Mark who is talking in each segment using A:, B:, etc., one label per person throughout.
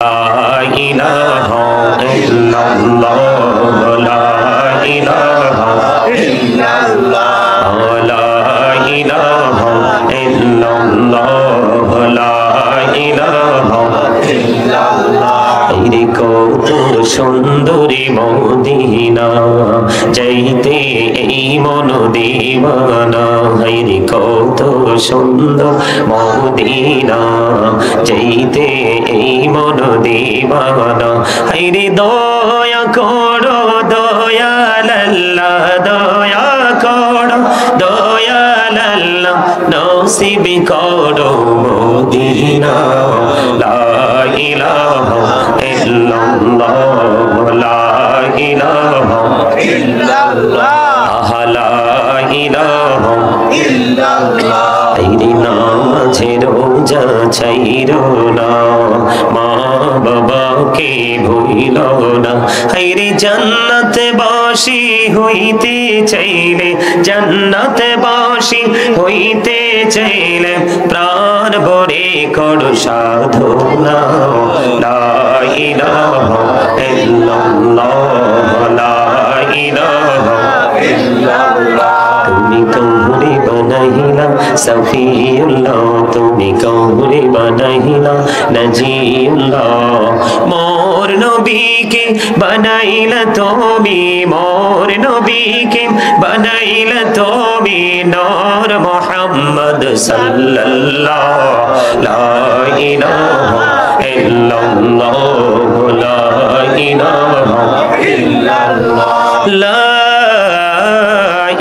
A: لا إله إلا الله لا إله إلا الله لا إله إلا الله لا إله إلا الله কত সুন্দরী মদিনা যাইতে এই মন দিওয়ানা হায়রে কত সুন্দর মদিনা যাইতে এই মন দিওয়ানা হায়রে দয়া করো দয়াল আল্লাহ দয়া করো দয়াল আল্লাহ নসিব করো মদিনা লা ইলাহা ইল্লাল্লাহ লা ইলাহা ইল্লাল্লাহ লা ইলাহা ইল্লাল্লাহ তেরি নামে রোজা ছাইরো না মা বাবাকে ভুইলো না হায়রে জান্নাতে বাসী হইতে চাইলে জান্নাতে বাসী হইতে চাইলে প্রাণ ভরে করো সাধনা লা ইলাহা ইল্লাল্লাহ লা ইলাহা ইল্লাল্লাহ তুমি কৌরে বানাইলা সফিউল্লাহ তুমি কৌরে বানাইলা নজিউল্লাহ মোর নবীকে বানাইলা তুমি মোর নবীকে বানাইলা তুমি নূর মুহাম্মদ সাল্লাল্লাহু লা ইলাহা ইল্লাল্লাহ লা ইলাহা ইল্লাল্লাহ লা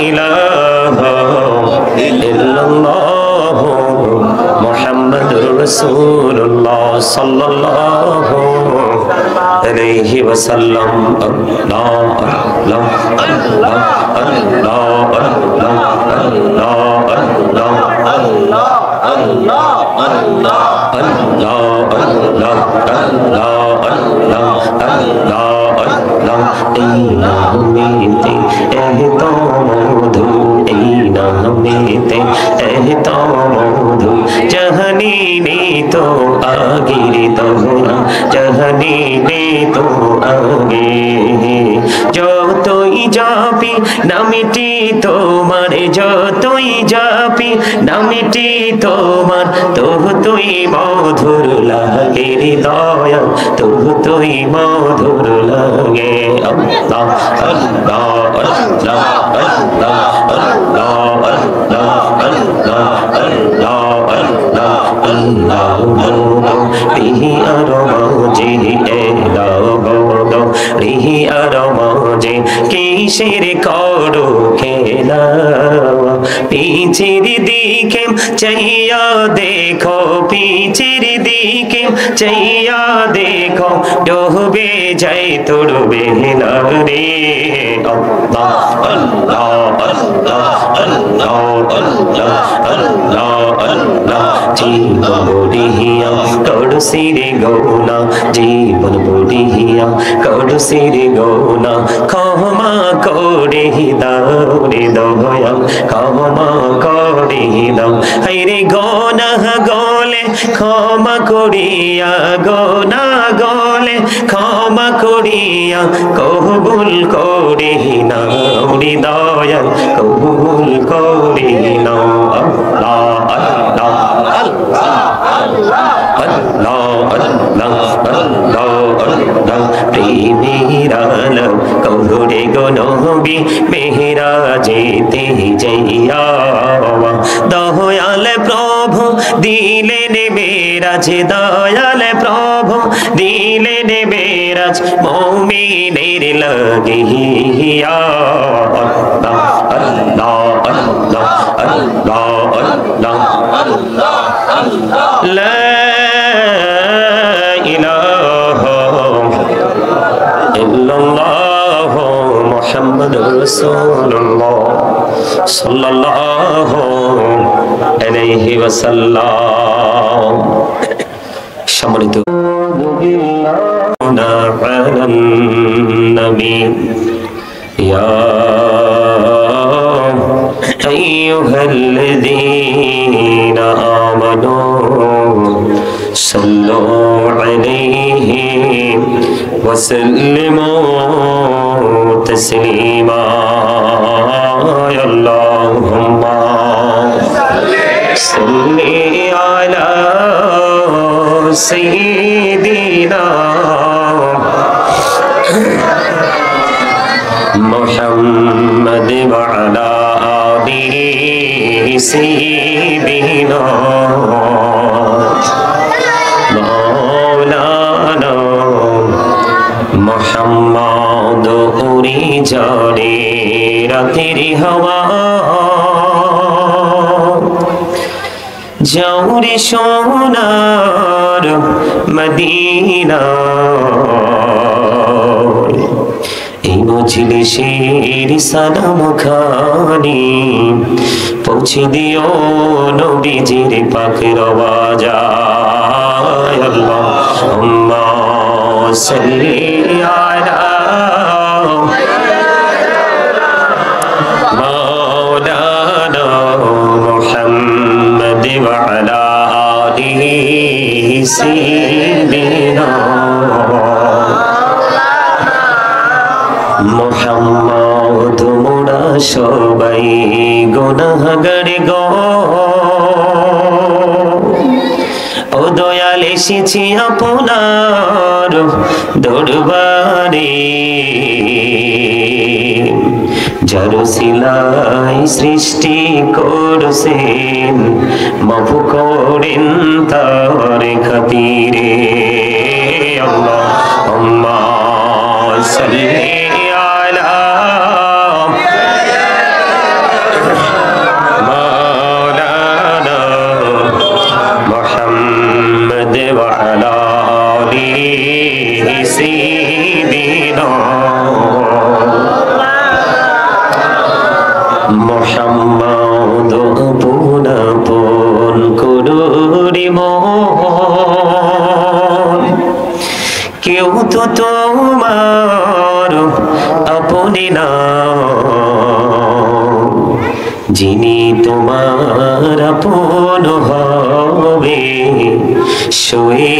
A: ইলাহা ইল্লাল্লাহ মুহাম্মাদুর রাসূলুল্লাহ সাল্লাল্লাহু আলাইহি ওয়াসাল্লাম আল্লাহ আল্লাহ আল্লাহ আল্লাহ আল্লাহ আল্লাহ আল্লাহ আল্লাহ আল্লাহ আল্লাহ আল্লাহ আল্লাহ আল্লাহ আল্লাহ এই নামেতে এত মধু এই নামেতে এত মধু জাহানি নে তো আগির তোরা জাহানি নে তো আগে যতই যাবি নামটি তোমার যতই যাবি নামটি তোমার তুই মধুর লাগে হৃদয় তুই মধুর লাগে আল্লাহ আল্লাহ আল্লাহ আল্লাহ আল্লাহ আল্লাহ আল্লাহ আল্লাহ আল্লাহ আল্লাহ রিহি আর মাঝে এলা বলো রিহি আর মাঝে কিসের করো খেলা পিছের দিকে চাইয়া দেখো পিছের দিকে চাইয়া দেখো ডুবে যাই তোর বেলা রে আল্লাহ আল্লাহ আল্লাহ আল্লাহ আল্লাহ আল্লাহ আল্লাহ জীবন বড়িয়া করছিরে গৌনা জীবন বড়িয়া করছিরে গৌনা ক্ষমা করে দাও রে দয়া ক্ষমা করে দাও হায়রে গোনা গলে ক্ষমা করিয়া গোনা গলে ক্ষমা করিয়া কবুল করে নাও রে দয়া কবুল করে নাও আল্লাহ আল্লাহ আল্লাহ আল্লাহ আল্লাহ আল্লাহ আল্লাহ প্রেমের আলম কৌরে গো নবী মেহরাজেতে যাইয়া দয়াল প্রভু দিলেন মেরাজ দয়াল প্রভু দিলেন মেরাজ মুমিনের লাগিয়া আল্লাহ আল্লাহ আল্লাহ আল্লাহ আল্লাহ আল্লাহ আল্লাহ লা ইলাহা ইল্লাল্লাহ মুহাম্মাদুর রাসূলুল্লাহ সাল্লাল্লাহু আলাইহি ওয়াসাল্লাম সম্মানিত আলান নবী ইয়া আইয়ুহাল্লাযীনা আমানু صلوا عليه وسلموا تسليما اللهم صل على سيدنا محمد وعلى آله سيدنا مولانا محمد উড়ে যারে রাতের হাওয়া যাও রে সোনার মদিনা এই মজলিসের সালাম খানি পৌঁছে দিও নবীজির পাক রওজায় আল্লাহুম্মা সাল্লি আলা মাওলানা মুহাম্মদ ওয়া আলা আলিহি সাইয়্যিদিনা মুহাম্মদ মোরা সবাই গুনাহগার গো ও দয়াল এসেছি আপনার দরবারে যার সিলাই সৃষ্টি করছেন মাফ করেন তার খাতিরে আল্লাহুম্মা সাল্লি মোহাম্মদ আপন আপন করুরি মন কেউ তো তোমার আপনি না যিনি তোমার আপন হবে শুয়ে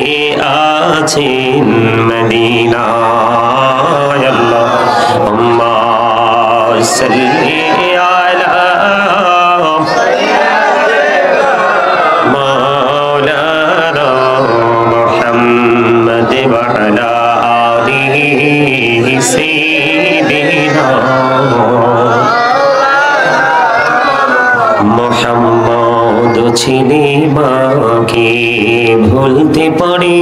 A: আছেন মদিনায় আল্লাহুম্মা সাল্লি মোহাম্মদ ছেলে মাকে ভুলতে পারে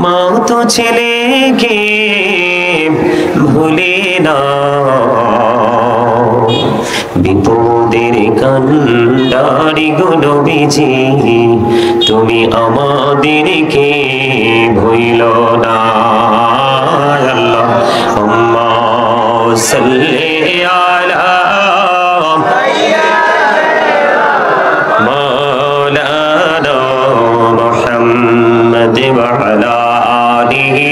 A: মা তো ছেলেকে ভুলে না বিপদের কান্ডারি গো নবীজি তুমি আমাদেরকে ভুইল না আল্লাহুম্মা সাল্লি আলা মাওলানা মুহাম্মদ ওয়া আলা আলিহি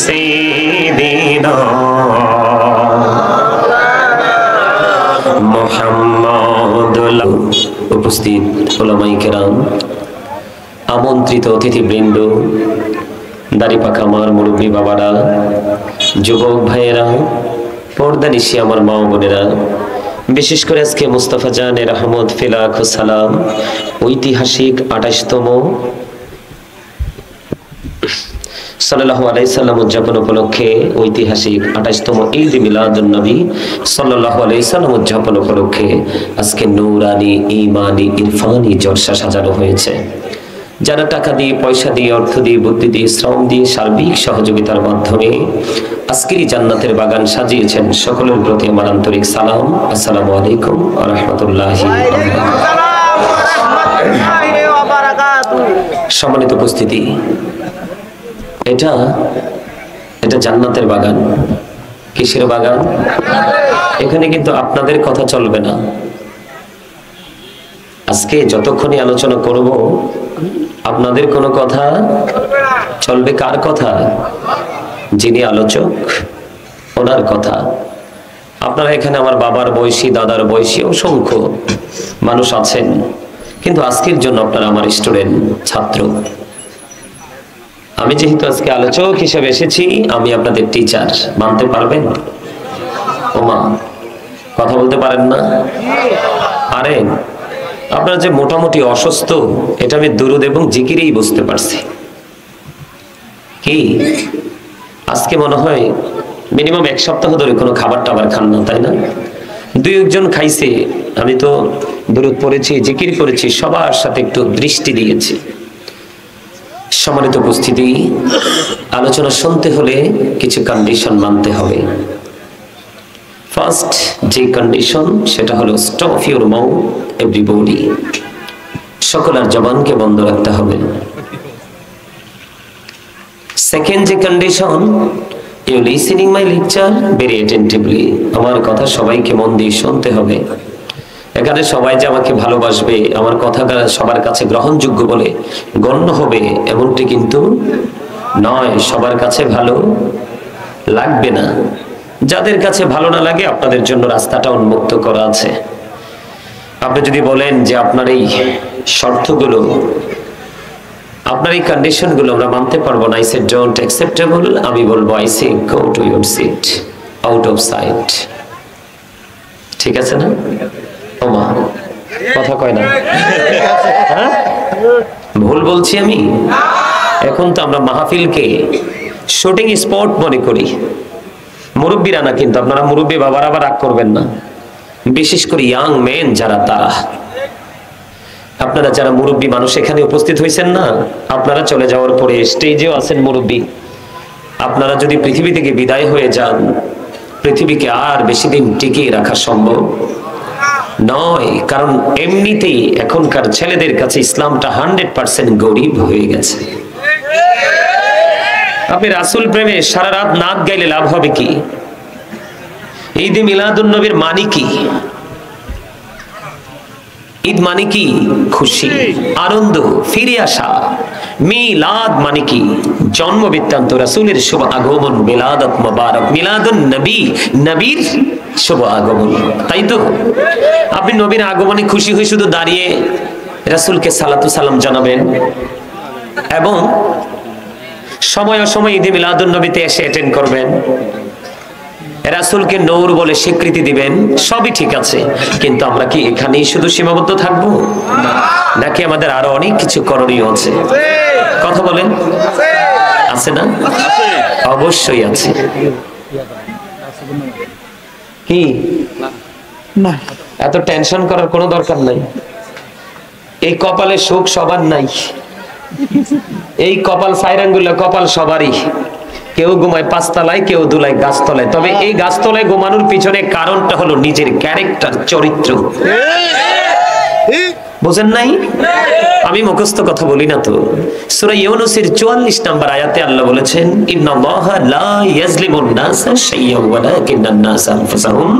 A: সাইয়্যিদিনা মুহাম্মদ। উপস্থিত উলামায়ে কেরাম, আমন্ত্রিত অতিথিবৃন্দ, দাড়িপাকা আমার মুরব্বী বাবারা, যুবক ভাইয়েরা, পর্দানিশি আমার মা বোনেরা, বিশেষ করে আজকে মুস্তাফা জানের আহমদ ফিলাখ সালাম ঐতিহাসিক ২৮তম সাল্লাল্লাহু আলাইহি সাল্লাম উদযাপন উপলক্ষে ঐতিহাসিক ২৮তম ঈদ মিলাদুন নবী সাল্লাল্লাহু আলাইহি সাল্লাম উদযাপন উপলক্ষে আজকে নূরানি ঈমানি ইরফানি জলসা সাজানো হয়েছে। যারা টাকা দিয়ে, পয়সা দিয়ে, অর্থ দিয়ে, বুদ্ধি দিয়ে, শ্রম দিয়ে, সার্বিক সহযোগিতার মাধ্যমে আজকের জান্নাতের বাগান সাজিয়েছেন, সকলের প্রতি আমার আন্তরিক সালাম। আসসালামু আলাইকুম ওয়া রাহমাতুল্লাহি ওয়া বারাকাতুহু। সম্মানিত উপস্থিতি, এটা জান্নাতের বাগান। কিসের বাগান? এখানে কিন্তু আপনাদের কথা চলবে না। আজকে যতক্ষণই আলোচনা করব আপনাদের কোনো কথা চলবে। কার কথা? যিনি আলোচক ওনার কথা। আপনারা এখানে আমার বাবার বয়সী, দাদার বয়সী অসংখ্য মানুষ আছেন, কিন্তু আজকের জন্য আপনারা আমার স্টুডেন্ট, ছাত্র। আমি যেহেতু আজকে আলোচক হিসেবে এসেছি, আমি আপনাদের টিচার, মানতে পারবেন? ওমা, কথা বলতে পারেন না? আরে আপনারা যে মোটামুটি অসুস্থ, এটা আমি দুরুদ এবং জিকিরেই বুঝতে পারছি। কি আজকে মনে হয় মিনিমাম 1 সপ্তাহ ধরে কোনো খাবার টাবার খান না, তাই না? 2-1 জন খাইছে, আমি তো দুরুদ পড়েছি, জিকির করেছি, সবার সাথে একটু দৃষ্টি দিয়েছি। সম্মানিত উপস্থিতি, আলোচনা শুনতে হলে কিছু কন্ডিশন মানতে হবে। ফার্স্ট যে কন্ডিশন, সেটা হলো স্টপ ইউর মাউথ এভরিবডি, সকলের জবানকে বন্ধ রাখতে হবে। সেকেন্ড যে condition, you listening my lecture very attentively, আমার কথা সবাইকে মন দিয়ে শুনতে হবে। এখানে সবাই যে আমাকে ভালোবাসবে, আমার কথা সবার কাছে গ্রহণযোগ্য বলে গণ্য হবে এমনটি কিন্তু নয়। সবার কাছে ভালো লাগবে না। যাদের কাছে ভালো না লাগে, আপনাদের জন্য রাস্তাটা উন্মুক্ত করা আছে। আপনি যদি বলেন যে আপনার এই শর্তগুলো, আপনার এই কন্ডিশনগুলো আমরা মানতে পারবো না, আই সে ডোন্ট অ্যাকসেপ্টেবল, আমি বলবো I say go to your seat, out of sight. ঠিক আছে না? ওমা, কথা কয় না? হ্যাঁ, ভুল বলছি আমি? এখন তো আমরা মাহফিলকে শুটিং স্পট মনে করি। মুরব্বীরা না, কিন্তু আপনারা মুরব্বী বাবার আবার রাগ করবেন না, বিশেষ করে ইয়াং মেন যারা, তারা, আপনারা যারা মুরব্বী মানুষ এখানে উপস্থিত হয়েছেন না, আপনারা চলে যাওয়ার পরে স্টেজেও আছেন মুরব্বী। আপনারা যদি পৃথিবী থেকে বিদায় হয়ে যান, পৃথিবীকে আর বেশি দিন টিকিয়ে রাখা সম্ভব নয়। কারণ এমনিতেই এখনকার ছেলেদের কাছে ইসলামটা 100% গরিব হয়ে গেছে। আপনি রাসূল প্রেমে সারা রাত নাচ গাইলে লাভ হবে কি? ঈদে মিলাদুন নবীর মানে কি? ঈদ মানে কি? খুশি, আনন্দ, ফিরে আসা। মিলাদ মানে কি? জন্ম বৃত্তান্ত, রাসূলের শুভ আগমন, মিলাদাত মুবারক, মিলাদুন নবী, নবীর শুভ আগমন। তাই তো আপনি নবীর আগমনে খুশি হয়ে শুধু দাঁড়িয়ে রাসূলকে সালাতু সালাম জানাবেন এবং সময় অসময় ঈদে মিলাদুন নবীতে এসে অ্যাটেন্ড করবেন, রাসূলকে নূর বলে স্বীকৃতি দিবেন, সবই ঠিক আছে। কিন্তু আমরা কি এখানেই শুধু সীমাবদ্ধ থাকবো, নাকি আমাদের আরো অনেক কিছু করণীয় আছে? কথা বলেন, আছে না? অবশ্যই আছে। কি না, এত টেনশন করার কোনো দরকার নাই। এই কপালে সুখ সবার নাই, এই কপাল ফাইরাঙ্গুলা কপাল সবারই। কেউ ঘুমায় 5 তলায়, কেউ দুলায় গাছতলায়। তবে এই গাছতলায় ঘুমানোর পিছনে কারণটা হলো নিজের ক্যারেক্টার, চরিত্র। বুঝেন নাই? আমি মুখস্থ কথা বলি না তো। সূরা ইউনূসের 44 নম্বর আয়াতে আল্লাহ বলেছেন, ইন্নাল্লাহা লা ইয়াজলিমুন নাসা শাইয়্যান ওয়ালাকিন্নান নাসা আনফুসাহুম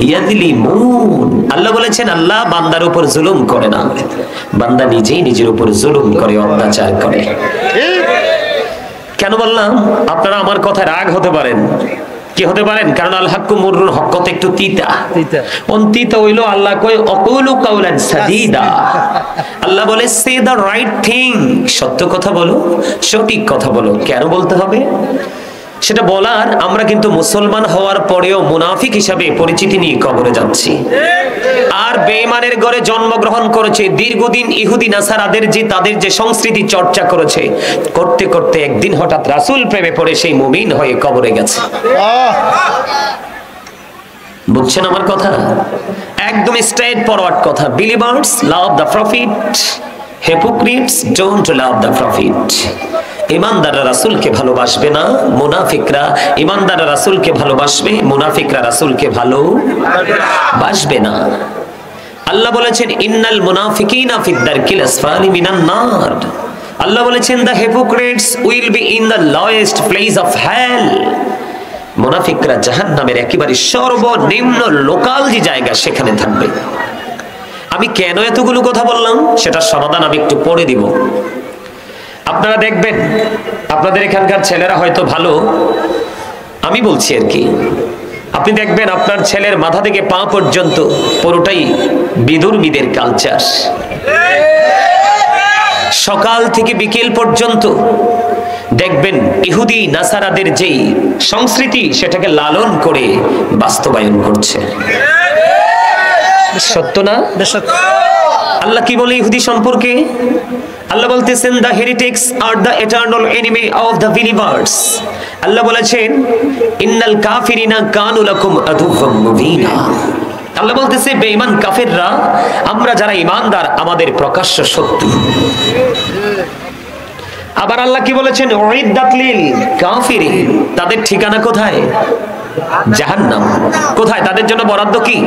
A: ইয়াজলিমুন। আল্লাহ বলেছেন, আল্লাহ বান্দার উপর জুলুম করে না, বান্দা নিজেই নিজের উপর জুলুম করে, অত্যাচার করে। কেন বললাম? আপনারা আমার কথায় রাগ হতে পারেন, কি হতে পারেন, কারণ আল হাক্কু মুররুন, হক কথা একটু তিতা। তিতা হইলো আল্লাহ কয় অকুলু কাউলান সাদীদা। আল্লাহ বলে সে দা রাইট থিং, সত্য কথা বলো, সঠিক কথা বলো। কেন বলতে হবে সেটা বলার, আমরা কিন্তু মুসলমান হওয়ার পরেও মুনাফিক হিসাবে পরিচিতি নিয়ে কবরে যাচ্ছি। আর বেঈমানের ঘরে জন্মগ্রহণ করেছে, দীর্ঘদিন ইহুদি নাসারাদের যে তাদের যে সংস্কৃতি চর্চা করেছে, করতে করতে একদিন হঠাৎ রাসূল প্রেমে পড়ে সেই মুমিন হয়ে কবরে গেছে। বুঝছেন আমার কথা? একদম স্ট্রেট ফরওয়ার্ড কথা। Believers love the prophet, hypocrites don't love the prophet. ইমানদাররা রাসূলকে ভালোবাসবে না, মুনাফিকরা ইমানদাররা রাসূলকে ভালোবাসবে, মুনাফিকরা রাসূলকে ভালোবাসবে না। আল্লাহ বলেছেন, ইন্নাল মুনাফিকিনা ফিদ দারকিল আসফালি মিনান নার। আল্লাহ বলেছেন, the hypocrites will be in the lowest place of hell. মুনাফিকরা জাহান্নামের একেবারে সর্বনিম্ন লোকাল যে জায়গা, সেখানে থাকবে। আমি কেন এতগুলো কথা বললাম সেটার সমাধান আমি একটু পরে দিব। আপনারা দেখবেন, আপনাদের এখানকার ছেলেরা হয়তো ভালো, আমি বলছি আর কি। আপনি দেখবেন আপনার ছেলের মাথা থেকে পা পর্যন্ত পুরোটাই বিধর্মীদের কালচার। সকাল থেকে বিকেল পর্যন্ত দেখবেন ইহুদি নাসারাদের যেই সংস্কৃতি সেটাকে লালন করে বাস্তবায়ন করছে। সত্য না? আল্লাহ কি বলে ইহুদি সম্পর্কে? আল্লাহ বলতেছেন the heretics are the eternal enemy of the believers। আল্লাহ বলেছেন ইন্নাল কাফিরিনা কানু লাকুম আদুওয়াম মুবিনা। আল্লাহ বলতেছে বেঈমান কাফেররা, আমরা যারা ঈমানদার আমাদের প্রকাশ্য শত্রু। আবার আল্লাহ কি বলেছেন উইদ্দাত লিল কাফিরিন, তাদের ঠিকানা কোথায়? জাহান্নাম। কোথায়? তাদের জন্য বরাদ্দ কি?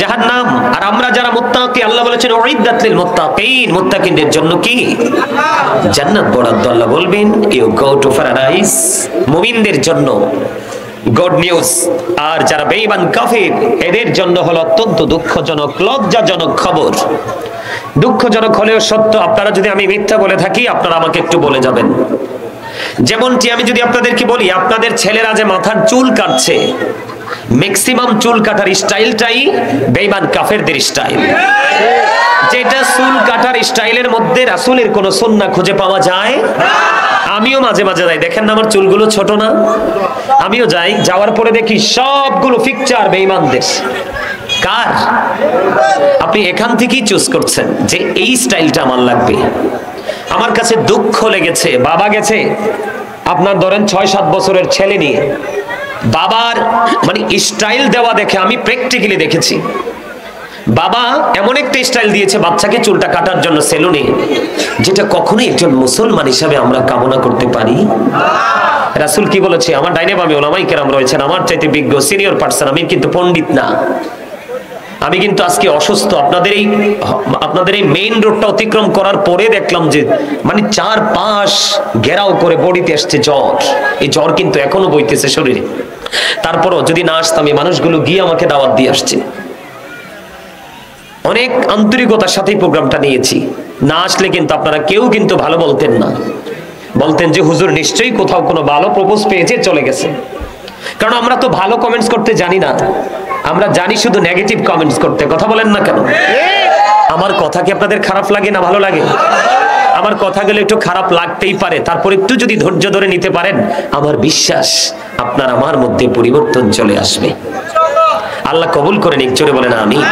A: জাহান্নাম। আর আমরা যারা মুত্তাকি, আল্লাহ বলেছেন উইদ্দাত লিল মুত্তাকিন, মুত্তাকিনদের জন্য কি? জান্নাত বরাদ্দ। আল্লাহ বলবেন ইউ গো টু প্যারাডাইস, মুমিনদের জন্য গুড নিউজ। আর যারা বেঈমান কাফির এদের জন্য হলো অত্যন্ত দুঃখজনক, লজ্জাজনক খবর। দুঃখজনক হলেও সত্য। আপনারা যদি আমি মিথ্যা বলে থাকি আপনারা আমাকে একটু বলে যাবেন। যেমনটি আমি যদি আপনাদেরকে বলি আপনাদের ছেলেরা যে মাথার চুল কাটছে, ম্যাক্সিমাম চুল কাটার স্টাইলটাই বেঈমান কাফেরদের স্টাইল। যেটা চুল কাটার স্টাইলের মধ্যে রাসূলের কোন সুন্নাহ খুঁজে পাওয়া যায়। আমিও মাঝে মাঝে যাই, দেখেন না আমার চুলগুলো ছোট না? আমিও যাই, যাওয়ার পরে দেখি সবগুলো পিকচার বেঈমানদের। কার? আপনি এখান থেকেই চুজ করছেন যে এই স্টাইলটা আমার লাগবে। আমার কাছে দুঃখ লেগেছে, বাবা গেছে আপনার ধরেন 6-7 বছরের ছেলে নিয়ে, বাবার মানে স্টাইল দেওয়া দেখে আমি প্র্যাকটিক্যালি দেখেছি বাবা এমন একটা স্টাইল দিয়েছে বাচ্চাকে চুলটা কাটার জন্য সেলুনে, যেটা কখনোই একজন মুসলমান হিসাবে আমরা কামনা করতে পারি। রাসূল কি বলেছে? আমার ডাইনে বামে ওলামায়ে কেরাম রয়েছেন, আমার চাইতে বিজ্ঞ সিনিয়র পার্সন, আমি কিন্তু পণ্ডিত না, আমি কিন্তু আজকে অসুস্থ। আপনাদের এই মেইন রোডটা অতিক্রম করার পরে দেখলাম যে মানে 4-5 ঘেরাও করে বডিতে আসছে জ্বর। এই জ্বর কিন্তু এখনো বইতেছে শরীরে। তারপরও যদি না আসতাম, এই মানুষগুলো গিয়ে আমাকে দাওয়াত দিয়ে আসছে। অনেক আন্তরিকতার সাথে প্রোগ্রামটা নিয়েছি। না আসলে কিন্তু আপনারা কেউ কিন্তু ভালো বলতেন না, বলতেন যে হুজুর নিশ্চয়ই কোথাও কোনো ভালো প্রপোজ পেয়েছে চলে গেছে। কারণ আমরা তো ভালো কমেন্টস করতে জানি না, আমরা জানি শুধু নেগেটিভ কমেন্টস করতে। কথা বলেন না কেন? আমার কথা কি আপনাদের খারাপ লাগে না ভালো লাগে? আমার কথাগুলো একটু খারাপ লাগতেই পারে, তারপর একটু যদি ধৈর্য ধরে নিতে পারেন, আমার বিশ্বাস আপনার আমার মধ্যে পরিবর্তন চলে আসবে। আল্লাহ কবুল করে নিক। জোরে বলেন আমিন।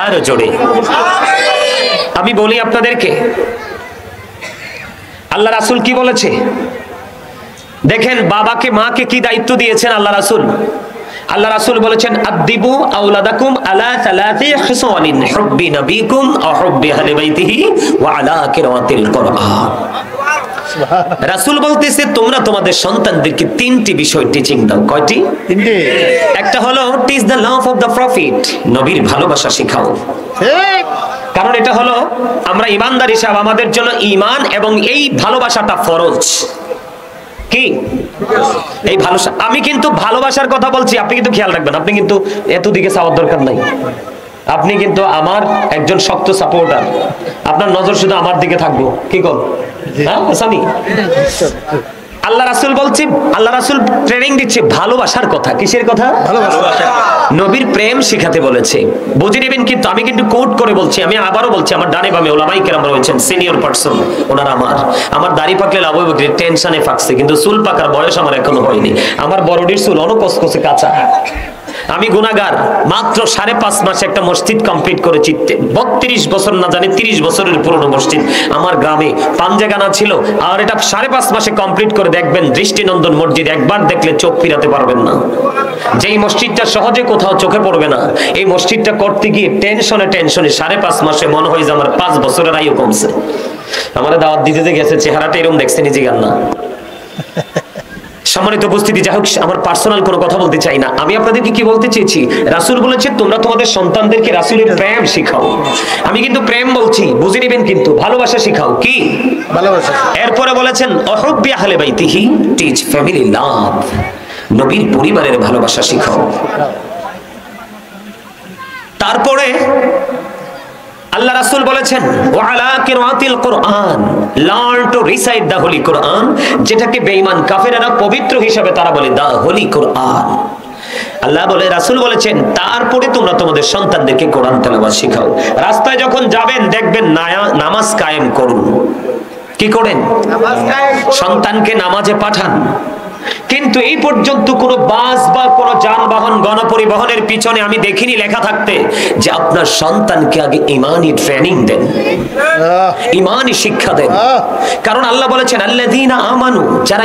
A: আরো জোরে। আমি বলি আপনাদেরকে আল্লাহ রাসূল কি বলেছে দেখেন। বাবাকে মাকে কি দায়িত্ব দিয়েছেন আল্লাহ রাসূল? আল্লাহ রাসূল বলেছেন আদিবু আওলাদাকুম আলা সালাতি খিসালিন হুব্বি নবিকুম আও হুব্বি আহলি বাইতিহি ওয়া আলা কিরাতিল কুরআন। রাসূল বলতেছে তোমরা তোমাদের সন্তানদেরকে 3টি বিষয় টিচিং দাও। কয়টি? 3টি। একটা হলো teach the love of the profit, নবীর ভালোবাসা শেখাও। ঠিক। কারণ এটা হলো আমরা ঈমানদার হিসাবে আমাদের জন্য ঈমান এবং এই ভালোবাসাটা ফরজ। কি এই ভালোবাসা? আমি কিন্তু ভালোবাসার কথা বলছি, আপনি কিন্তু খেয়াল রাখবেন। আপনি কিন্তু এত দিকে চাওয়ার দরকার নাই। আপনি কিন্তু আমার একজন শক্ত সাপোর্টার, আপনার নজর শুধু আমার দিকে থাকবো। কি কর? হ্যাঁ স্বামী, আল্লাহ রাসূল বলছে, আল্লাহ রাসূল ট্রেনিং দিচ্ছে ভালোবাসার কথা। কিসের কথা? ভালোবাসা। নবীর প্রেম শিখাতে বলেছে। বুঝে নেবেন কিন্তু আমি কিন্তু কোট করে বলছি, আমি আবারও বলছি, আমার ডানে বামে ওলামায়ে কেরাম রয়েছেন, সিনিয়র পারসন, ওনারা আমার দাড়ি পাকলে লাভ হবে টেনশনে পাকছে, কিন্তু চুল পাকার বয়স আমার এখনো হয়নি। আমার বড়ডির চুল অনেক কসকসে কাঁচা। আমি গুনাহগার। মাত্র 5.5 মাসে একটা মসজিদ কমপ্লিট করেছি। 32 বছর না জানি 30 বছরের পুরনো মসজিদ আমার গ্রামে পাঞ্জেগানা ছিল। আর এটা 5.5 মাসে কমপ্লিট করে দেখবেন দৃষ্টিনন্দন মসজিদ, একবার দেখলে চোখ ফিরাতে পারবেন না। যেই মসজিদটা সহজে কোথাও চোখে পড়বে না, এই মসজিদটা করতে গিয়ে টেনশনে 5.5 মাসে মনে হয় যে আমার 5 বছরের আয়ু কমছে। আমার দাওয়াত দিতে গেছে, চেহারাটা এরকম দেখছে নিজে গান না। সম্মানিত উপস্থিতি, যাই হোক আমার পার্সোনাল কোনো কথা বলতে চাই না। আমি আপনাদেরকে কি বলতে চেয়েছি, রাসূল বলেছে তোমরা তোমাদের সন্তানদেরকে রাসূলের প্রেম শিখাও। আমি কিন্তু প্রেম বলছি, বুঝে নেবেন কিন্তু ভালোবাসা শিখাও। কি ভালোবাসা? এরপরে বলেছেন অহুব্বি আহলি বাইতিহি, টিচ ফ্যামিলি লাভ, নবীর পরিবারের ভালোবাসা শিখাও। তারপরে আল্লাহ রাসূল বলেছেন ওয়া আলা কিরাতিল কুরআন, learn to recite the holy Quran, যেটাকে বেঈমান কাফেররা পবিত্র হিসাবে তারা বলে দা হোলি কুরআন। আল্লাহ বলে, রাসূল বলেছেন তারপরে তোমরা তোমাদের সন্তানদেরকে কোরআন তেলাওয়াত শেখাও। রাস্তায় যখন যাবেন দেখবেন নামাজ কায়েম করুন। কি করেন? সন্তানকে নামাজে পাঠান, কিন্তু এই পর্যন্ত কোন বাস বা কোন যানবাহন গণপরিবহনের পিছনে আমি দেখিনি লেখা থাকতে যে আপনার সন্তানকে আগে ঈমানি ট্রেনিং দেন, ঈমানি শিক্ষা দেন। কারণ আল্লাহ বলেছেন আল্লাযীনা আমানু, যারা